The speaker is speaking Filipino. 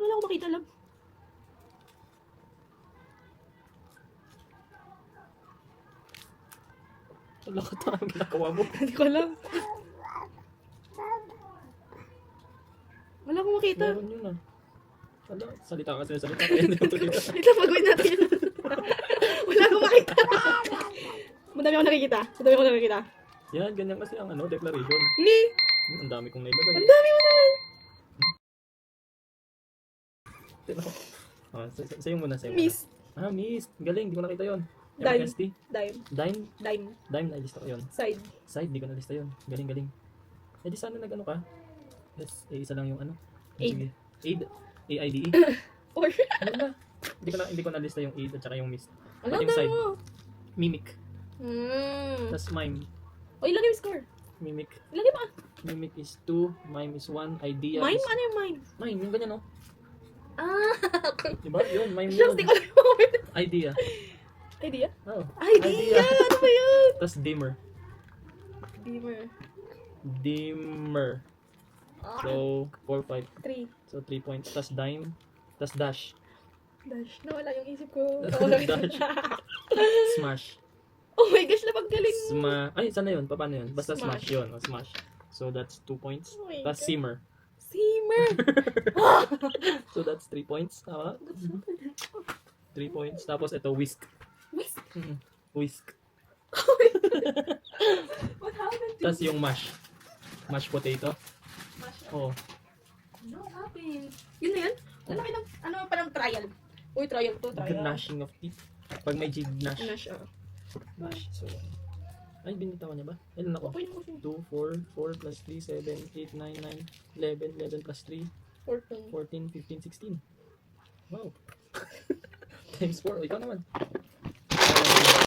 Wala akong makita lang. Wala ka tayong ginagawa mo. Hindi ko alam. Wala akong makita. Meron yun ah. Wala, salita ka salita ka. Hindi ko tuloy. Ito, pag-uwi natin. Wala akong makita. Madami ako nakikita. Madami ako nakikita. Yan, ganyan kasi ang ano, declaration. Hindi. Ang dami kong nailagay. Ang dami mo naman. Sa'yo muna, sa'yo muna. Miss. Ah, Miss. Galing, di ko nakita yun. Dime. MST. Dime. Dime. Dime. Dime, nalista ko yun. Side. Side, di ko nalista yun. Galing, galing. Eh di sana nag-ano ka? Yes, isa lang yung ano. Aid. Sige. Aid. AIDE. Or, Ano na? Hindi ko nalista yung aid at saka yung miss. ano Pati yung side. mo? Mimic. Hmm. Tapos mime. O, ilagay yung score. Mimic. Ilagay mo. Mimic is 2. Mime is 1. Idea Mime? is... Ano yung mime? Mime, yung ganyan no? Ah, okay. Diba? Yun, mime Just yun. di ko alam yung word. Idea. Idea? Oh. Idea! Ano ba yun? Tapos dimmer. Beamer. Dimmer. So, 4, 5. 3. So, 3 points. Tapos dime. Tapos dash. Dash. Nawala yung isip ko. Dash. Smash. Oh my gosh, napagaling mo. Ay, saan na yun? Paano yun? Basta Smash. smash yun. Oh, smash. So, that's 2 points. Oh my Tapos God. simmer. Simmer. So, that's 3 points. Tama? 3 points. Tapos, ito, whisk. Whisk. Whisk. What happened to Tapos yung mash. Mashed potato. Oh. No, what happened? Yun na yun? Lalaki ng, ano parang trial. Uy, trial to, trial. Gnashing of teeth. Pag may jig gnash. Nash, Mash. So, ay, binitawan niya ba? Ilan ako? Okay, okay. 2, 4, 4 plus 3, 7, 8, 9, 9, 11, 11 plus 3, 14. 14, 15, 16. Wow. Times 4. Ikaw naman.